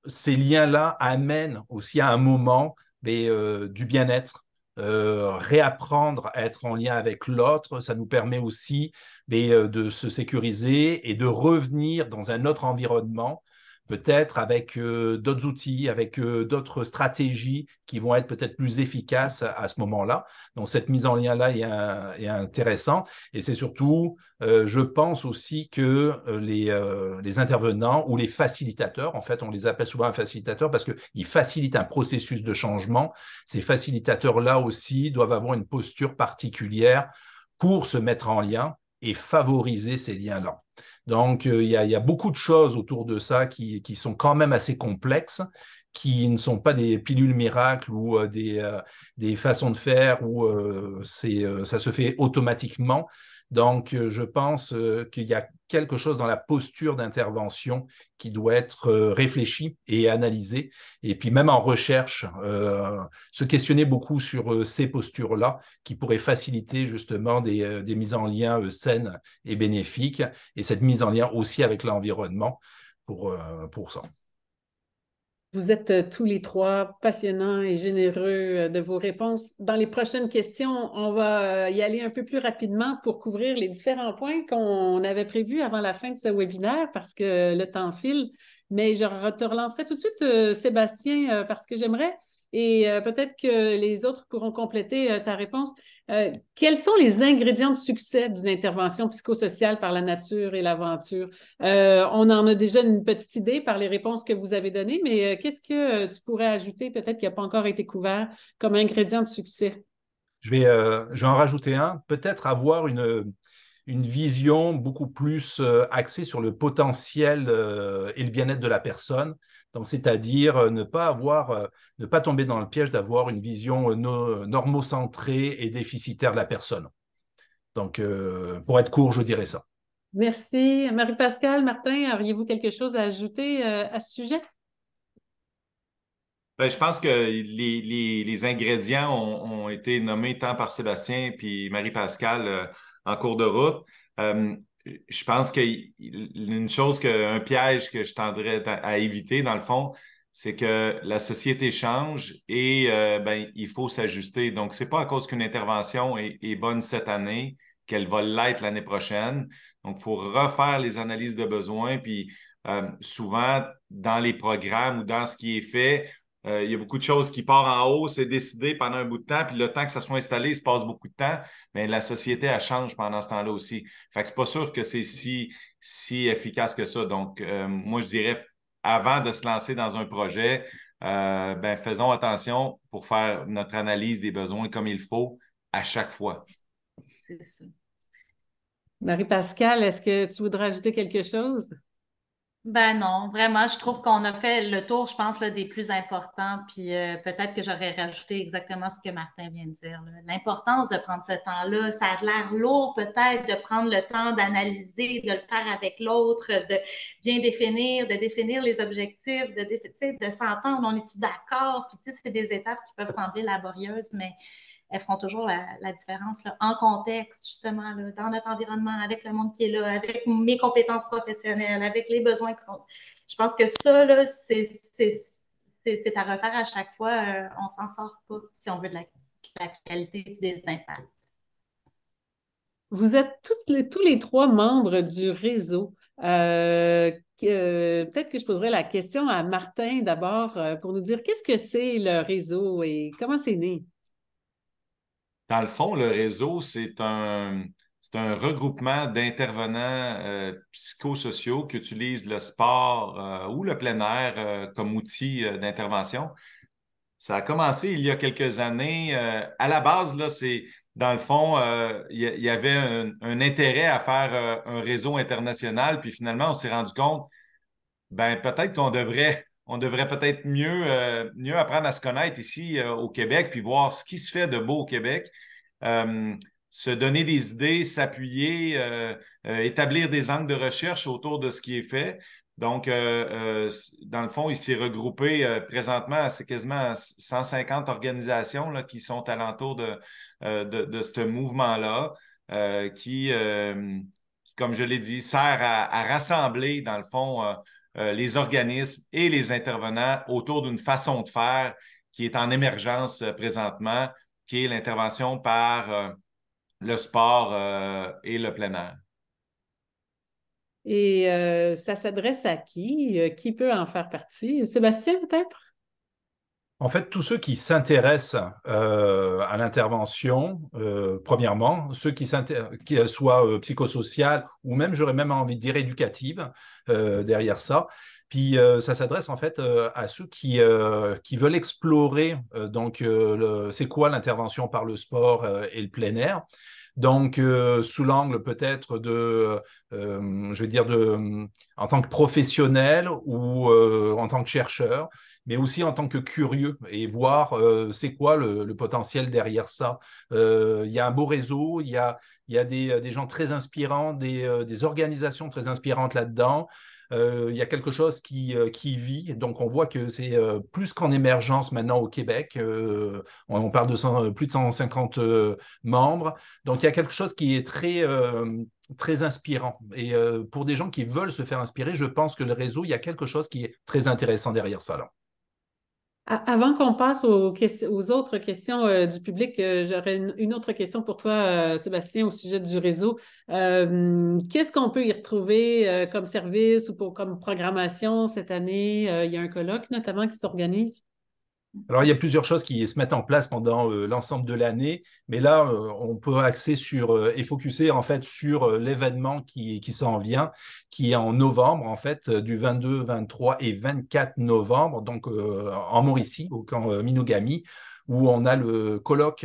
ces liens-là amènent aussi à un moment du bien-être. Réapprendre à être en lien avec l'autre, ça nous permet aussi de se sécuriser et de revenir dans un autre environnement, peut-être avec d'autres outils, avec d'autres stratégies qui vont être peut-être plus efficaces à ce moment-là. Donc, cette mise en lien-là est intéressante. Et c'est surtout, je pense aussi que les intervenants ou les facilitateurs, en fait, on les appelle souvent un facilitateur parce qu'ils facilitent un processus de changement. Ces facilitateurs-là aussi doivent avoir une posture particulière pour se mettre en lien et favoriser ces liens-là. Donc, il y a beaucoup de choses autour de ça qui sont quand même assez complexes, qui ne sont pas des pilules miracles ou des façons de faire où ça se fait automatiquement. Donc, je pense qu'il y a quelque chose dans la posture d'intervention qui doit être réfléchi et analysé. Et puis même en recherche, se questionner beaucoup sur ces postures-là qui pourraient faciliter justement des mises en lien saines et bénéfiques. Et cette mise en lien aussi avec l'environnement pour ça. Vous êtes tous les trois passionnants et généreux de vos réponses. Dans les prochaines questions, on va y aller un peu plus rapidement pour couvrir les différents points qu'on avait prévus avant la fin de ce webinaire parce que le temps file. Mais je te relancerai tout de suite, Sébastien, parce que j'aimerais et peut-être que les autres pourront compléter ta réponse. Quels sont les ingrédients de succès d'une intervention psychosociale par la nature et l'aventure? On en a déjà une petite idée par les réponses que vous avez données, mais qu'est-ce que tu pourrais ajouter, peut-être qui n'a pas encore été couvert, comme ingrédient de succès? Je vais en rajouter un, peut-être avoir une vision beaucoup plus axée sur le potentiel et le bien-être de la personne. Donc, c'est-à-dire ne pas tomber dans le piège d'avoir une vision normocentrée et déficitaire de la personne. Donc, pour être court, je dirais ça. Merci. Marie-Pascale, Martin, auriez-vous quelque chose à ajouter à ce sujet? Ben, je pense que les ingrédients ont été nommés tant par Sébastien puis Marie-Pascale en cours de route. Euh, je pense qu'une chose, un piège que je tendrais à éviter, dans le fond, c'est que la société change et ben, il faut s'ajuster. Donc, c'est pas à cause qu'une intervention est bonne cette année qu'elle va l'être l'année prochaine. Donc, il faut refaire les analyses de besoins. Puis, souvent, dans les programmes ou dans ce qui est fait, il y a beaucoup de choses qui partent en haut, c'est décidé pendant un bout de temps, puis le temps que ça soit installé, il se passe beaucoup de temps, mais la société, elle change pendant ce temps-là aussi. Fait que c'est pas sûr que c'est si efficace que ça. Donc, moi, je dirais, avant de se lancer dans un projet, ben, faisons attention pour faire notre analyse des besoins comme il faut à chaque fois. C'est ça. Marie-Pascale, est-ce que tu voudrais ajouter quelque chose? Ben non, vraiment, je trouve qu'on a fait le tour, je pense, là, des plus importants. Puis peut-être que j'aurais rajouté exactement ce que Martin vient de dire, là. L'importance de prendre ce temps-là, ça a l'air lourd peut-être de prendre le temps d'analyser, de le faire avec l'autre, de bien définir, de définir les objectifs, de s'entendre, on est-tu d'accord? Puis tu sais, c'est des étapes qui peuvent sembler laborieuses, mais elles feront toujours la différence là, en contexte, justement, là, dans notre environnement, avec le monde qui est là, avec mes compétences professionnelles, avec les besoins qui sont. Je pense que ça, là, c'est à refaire à chaque fois. On s'en sort pas si on veut de la qualité des impacts. Vous êtes tous les trois membres du réseau. Peut-être que je poserai la question à Martin d'abord pour nous dire qu'est-ce que c'est le réseau et comment c'est né? Dans le fond, le réseau, c'est un regroupement d'intervenants psychosociaux qui utilisent le sport ou le plein air comme outil d'intervention. Ça a commencé il y a quelques années. À la base, là, dans le fond, il y avait un intérêt à faire un réseau international, puis finalement, on s'est rendu compte, ben peut-être on devrait peut-être mieux apprendre à se connaître ici au Québec, puis voir ce qui se fait de beau au Québec. Euh, Se donner des idées, s'appuyer, établir des angles de recherche autour de ce qui est fait. Donc, dans le fond, il s'est regroupé présentement, c'est quasiment 150 organisations là, qui sont alentour de ce mouvement-là, qui, comme je l'ai dit, sert à rassembler, dans le fond, les organismes et les intervenants autour d'une façon de faire qui est en émergence présentement, qui est l'intervention par le sport et le plein air. Et ça s'adresse à qui? Qui peut en faire partie? Sébastien, peut-être? En fait, tous ceux qui s'intéressent à l'intervention, premièrement, ceux qui soient psychosociales ou même, j'aurais même envie de dire, éducatives derrière ça. Puis ça s'adresse en fait à ceux qui veulent explorer c'est quoi l'intervention par le sport et le plein air. Donc, sous l'angle peut-être je vais dire, en tant que professionnel ou en tant que chercheur, mais aussi en tant que curieux et voir c'est quoi le potentiel derrière ça. Il y a un beau réseau, il y a des gens très inspirants, des organisations très inspirantes là-dedans. Il y a quelque chose qui vit. Donc, on voit que c'est plus qu'en émergence maintenant au Québec. On parle de plus de 150 membres. Donc, il y a quelque chose qui est très inspirant. Et pour des gens qui veulent se faire inspirer, je pense que le réseau, il y a quelque chose qui est très intéressant derrière ça, là. Avant qu'on passe aux autres questions du public, j'aurais une autre question pour toi, Sébastien, au sujet du réseau. Qu'est-ce qu'on peut y retrouver comme service ou comme programmation cette année? Il y a un colloque notamment qui s'organise. Alors, il y a plusieurs choses qui se mettent en place pendant l'ensemble de l'année, mais là, on peut axer sur et focuser en fait sur l'événement qui s'en vient, qui est en novembre, en fait, du 22, 23 et 24 novembre, donc en Mauricie, au camp Minogami, où on a le colloque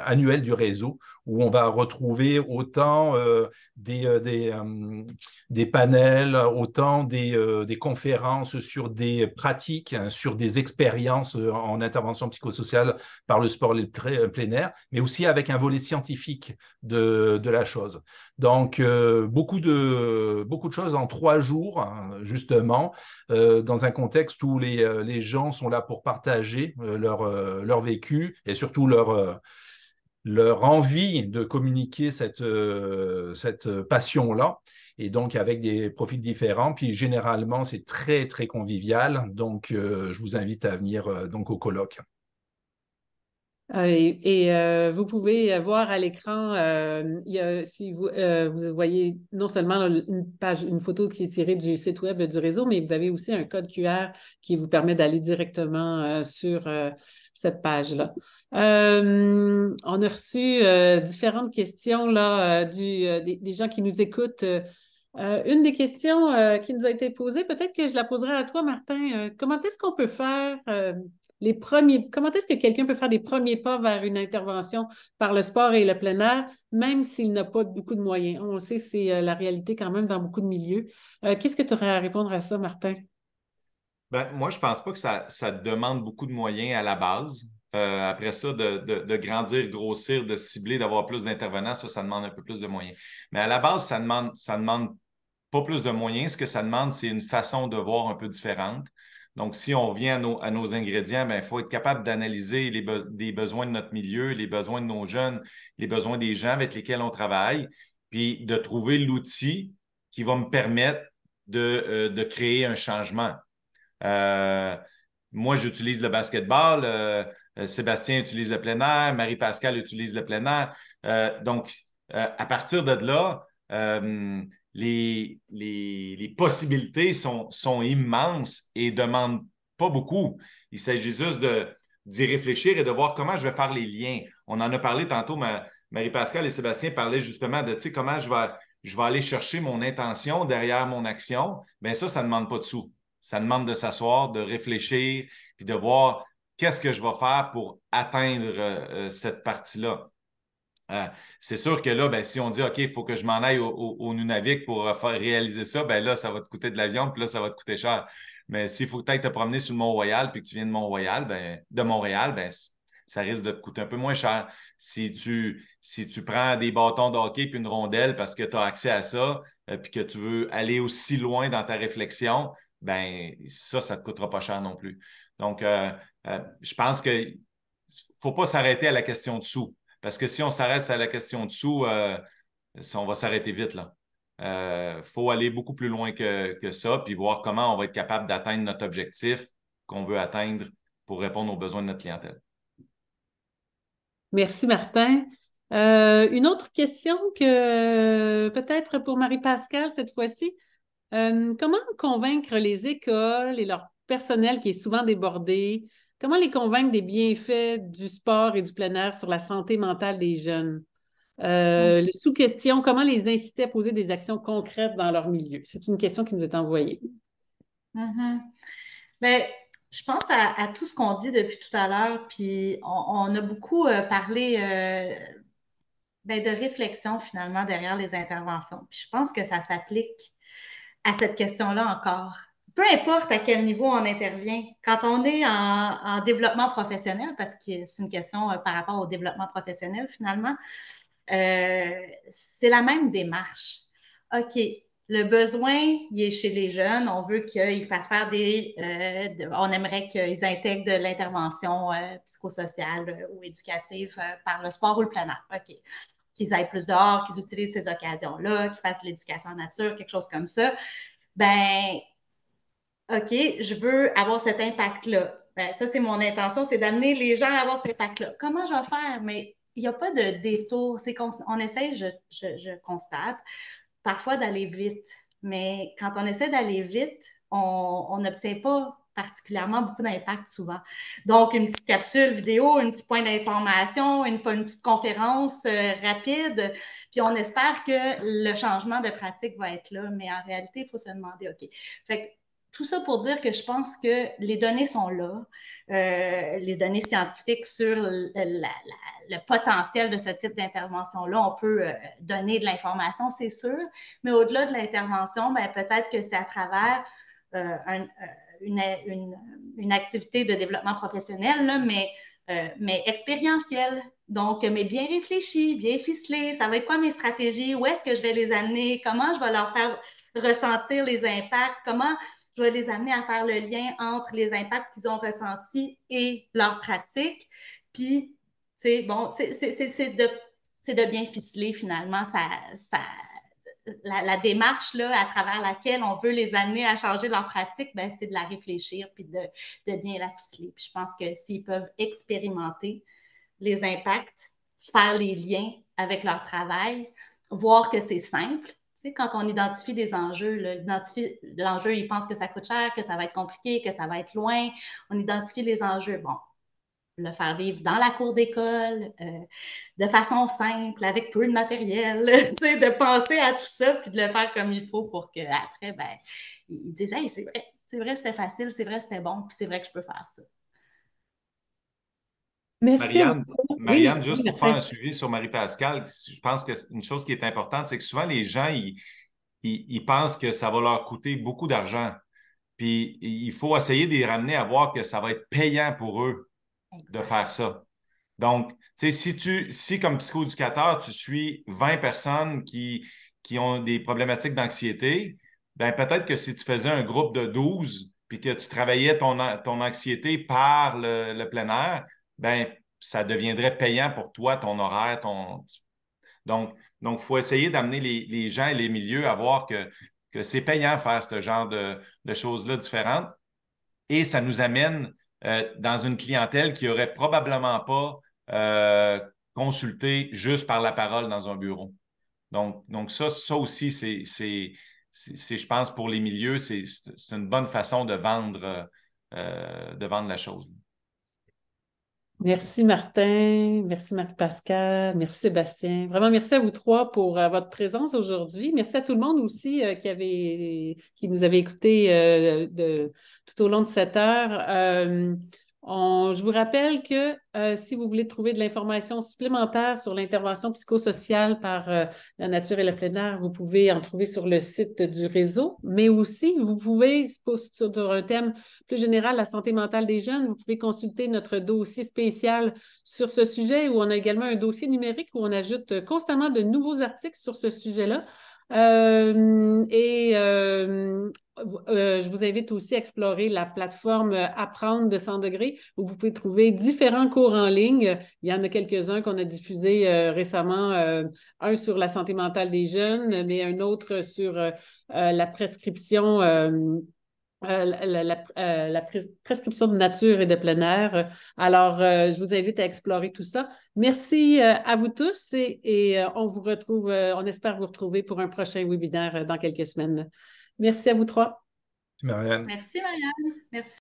annuel du réseau, où on va retrouver autant des, euh, des, euh, des panels, autant des conférences sur des pratiques, hein, sur des expériences en intervention psychosociale par le sport plein air, mais aussi avec un volet scientifique de la chose. Donc, beaucoup de choses en 3 jours, hein, justement, dans un contexte où les gens sont là pour partager leur vécu et surtout leur envie de communiquer cette passion-là, et donc avec des profils différents. Puis généralement, c'est très, très convivial. Donc, je vous invite à venir donc au colloque. Vous pouvez voir à l'écran, si vous voyez non seulement une page, une photo qui est tirée du site web du réseau, mais vous avez aussi un code QR qui vous permet d'aller directement sur cette page-là. On a reçu différentes questions là, des gens qui nous écoutent. Une des questions qui nous a été posée, peut-être que je la poserai à toi, Martin. Comment est-ce qu'on peut faire comment est-ce que quelqu'un peut faire des premiers pas vers une intervention par le sport et le plein air, même s'il n'a pas beaucoup de moyens? On sait que c'est la réalité quand même dans beaucoup de milieux. Qu'est-ce que tu aurais à répondre à ça, Martin? Ben, moi, je pense pas que ça demande beaucoup de moyens à la base. Après ça, de grandir, grossir, de cibler, d'avoir plus d'intervenants, ça demande un peu plus de moyens. Mais à la base, ça demande pas plus de moyens. Ce que ça demande, c'est une façon de voir un peu différente. Donc, si on revient à nos ingrédients, il faut être capable d'analyser les besoins de notre milieu, les besoins de nos jeunes, les besoins des gens avec lesquels on travaille, puis de trouver l'outil qui va me permettre de créer un changement. Euh, Moi, j'utilise le basketball. Sébastien utilise le plein air. Marie-Pascale utilise le plein air. Donc, à partir de là, les possibilités sont immenses et ne demandent pas beaucoup. Il s'agit juste d'y réfléchir et de voir comment je vais faire les liens. On en a parlé tantôt, Marie-Pascale et Sébastien parlaient justement de comment je vais aller chercher mon intention derrière mon action. Bien, ça ne demande pas de sous. Ça demande de s'asseoir, de réfléchir, puis de voir qu'est-ce que je vais faire pour atteindre cette partie-là. C'est sûr que là, si on dit OK, il faut que je m'en aille au Nunavik pour faire réaliser ça, là, ça va te coûter de l'avion, puis là, ça va te coûter cher. Mais s'il faut peut-être te promener sur le Mont-Royal, puis que tu viens de Mont-Royal, de Montréal, ça risque de te coûter un peu moins cher. Si tu prends des bâtons de hockey puis une rondelle parce que tu as accès à ça, puis que tu veux aller aussi loin dans ta réflexion, ça ne te coûtera pas cher non plus. Donc, je pense que faut pas s'arrêter à la question de sous. Parce que si on s'arrête à la question de sous, on va s'arrêter vite, là. Faut aller beaucoup plus loin que ça, puis voir comment on va être capable d'atteindre notre objectif qu'on veut atteindre pour répondre aux besoins de notre clientèle. Merci, Martin. Une autre question que peut-être pour Marie-Pascale cette fois-ci. Comment convaincre les écoles et leur personnel qui est souvent débordé, comment les convaincre des bienfaits du sport et du plein air sur la santé mentale des jeunes? Le sous-question, comment les inciter à poser des actions concrètes dans leur milieu? C'est une question qui nous est envoyée. Mhm. Ben, je pense à tout ce qu'on dit depuis tout à l'heure, puis on a beaucoup parlé de réflexion finalement derrière les interventions. Puis je pense que ça s'applique à cette question-là encore. Peu importe à quel niveau on intervient, quand on est en développement professionnel, parce que c'est une question par rapport au développement professionnel finalement, c'est la même démarche. OK, le besoin, il est chez les jeunes. On veut qu'ils fassent faire on aimerait qu'ils intègrent de l'intervention psychosociale ou éducative par le sport ou le plein air. OK. Qu'ils aillent plus dehors, qu'ils utilisent ces occasions-là, qu'ils fassent de l'éducation en nature, quelque chose comme ça. Ben, OK, je veux avoir cet impact-là. Ben, ça, c'est mon intention, c'est d'amener les gens à avoir cet impact-là. Comment je vais faire? Mais il n'y a pas de détour. C'est qu'on essaie, je constate, parfois d'aller vite. Mais quand on essaie d'aller vite, on n'obtient pas particulièrement beaucoup d'impact souvent. Donc, une petite capsule vidéo, un petit point d'information, une petite conférence rapide, puis on espère que le changement de pratique va être là, mais en réalité, il faut se demander, OK. Fait que, tout ça pour dire que je pense que les données sont là, les données scientifiques sur le potentiel de ce type d'intervention-là. On peut donner de l'information, c'est sûr, mais au-delà de l'intervention, ben, peut-être que c'est à travers une activité de développement professionnel, là, mais expérientielle. Donc, mais bien réfléchi, bien ficelé. Ça va être quoi mes stratégies? Où est-ce que je vais les amener? Comment je vais leur faire ressentir les impacts? Comment je vais les amener à faire le lien entre les impacts qu'ils ont ressentis et leur pratique? Puis, bon, c'est de bien ficeler finalement la démarche là, à travers laquelle on veut les amener à changer leur pratique, ben, c'est de la réfléchir puis de bien la ficeler. Puis je pense que s'ils peuvent expérimenter les impacts, faire les liens avec leur travail, voir que c'est simple. Tu sais, quand on identifie des enjeux, l'enjeu, il pense que ça coûte cher, que ça va être compliqué, que ça va être loin. On identifie les enjeux. Bon, le faire vivre dans la cour d'école, de façon simple, avec peu de matériel, de penser à tout ça, puis de le faire comme il faut pour qu'après, ben, ils disent « Hey, c'est vrai, c'était facile, c'est vrai, c'était bon, puis c'est vrai que je peux faire ça. » Merci à vous. Marianne, Oui, juste oui, pour faire un suivi sur Marie-Pascale, je pense qu'une chose qui est importante, c'est que souvent les gens, ils pensent que ça va leur coûter beaucoup d'argent. Puis il faut essayer de les ramener à voir que ça va être payant pour eux de faire ça. Donc, tu sais, si comme psychoéducateur, tu suis 20 personnes qui ont des problématiques d'anxiété, ben peut-être que si tu faisais un groupe de 12 puis que tu travaillais ton anxiété par le plein air, ben ça deviendrait payant pour toi, ton horaire, Donc, il faut essayer d'amener les gens et les milieux à voir que c'est payant de faire ce genre de choses-là différentes. Et ça nous amène dans une clientèle qui n'aurait probablement pas consulté juste par la parole dans un bureau. Donc ça aussi, je pense, pour les milieux, c'est une bonne façon de vendre la chose. Merci Martin, merci Marie-Pascale, merci Sébastien. Vraiment, merci à vous trois pour votre présence aujourd'hui. Merci à tout le monde aussi qui nous avait écoutés tout au long de cette heure. Je vous rappelle que si vous voulez trouver de l'information supplémentaire sur l'intervention psychosociale par la nature et le plein air, vous pouvez en trouver sur le site du réseau, mais aussi vous pouvez, sur un thème plus général, la santé mentale des jeunes, vous pouvez consulter notre dossier spécial sur ce sujet où on a également un dossier numérique où on ajoute constamment de nouveaux articles sur ce sujet-là. Je vous invite aussi à explorer la plateforme Apprendre de 100 degrés où vous pouvez trouver différents cours en ligne. Il y en a quelques-uns qu'on a diffusés récemment, un sur la santé mentale des jeunes, mais un autre sur la prescription la prescription de nature et de plein air. Alors, je vous invite à explorer tout ça. Merci à vous tous et on vous retrouve, on espère vous retrouver pour un prochain webinaire dans quelques semaines. Merci à vous trois. Marianne. Merci, Marianne. Merci.